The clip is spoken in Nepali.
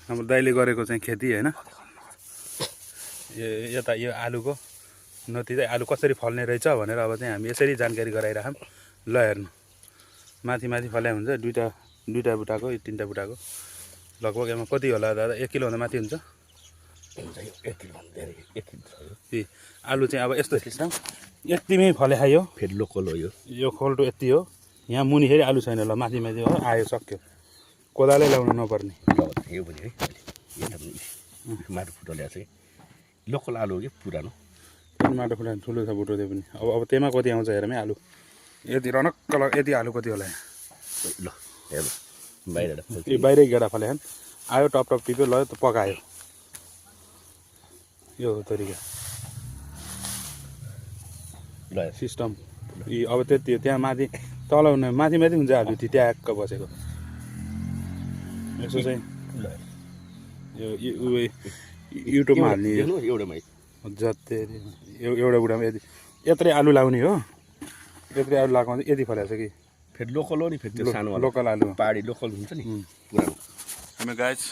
हाम्रो दाइले गरेको चाहिँ खेती हैन यता यो आलुको नति चाहिँ आलु कसरी फल्ने रहेछ भनेर अब चाहिँ हामी यसरी जानकारी गराइराखौँ। ल हेर्नु माथि माथि फल्या हुन्छ दुईटा बुटाको तीनटा बुटाको लगभग यसमा कति होला दादा 1 किलो भन्दा माथि हुन्छ 1 किलो भन्दा धेरै 1 किलो छ आलु चाहिँ अब यस्तो सिस्टम यतिमै फले खायो फेरि लोकल हो यो खोल्टो यति हो यहाँ मुनि फेरि आलु छैन ल माथि माथि हो आयो सक्यो कोदाले लाउनु नपर्ने यो पनि है एकदम माटो फुटो ल्याएको चाहिँ लोकल आलु हो कि पुरानो माटो फुटा ठुलो छ बुटो त्यो पनि अब त्यसमा कति आउँछ हेरौँ है आलु यति रनक्क यति आलु कति होला ल हेर बाहिर यो बाहिरै गेडा फले आयो टप टप टिप्यो ल त पकायो यो हो तरिका ल सिस्टम अब त्यति हो त्यहाँ माथि तल माथि माथि हुन्छ आलु ट्याक्क बसेको यसो चाहिँ यो युट्युबमा हाल्ने एउटामै जति एउटा बुढामा यत्रै आलु लाउने हो यत्रै आलु लगाएको चाहिँ यति फलेको छ कि फेरि लोकल हो नि फेरि त्यो सानो लोकल आलु पहाडी लोकल हुन्छ नि पुरानो गाइस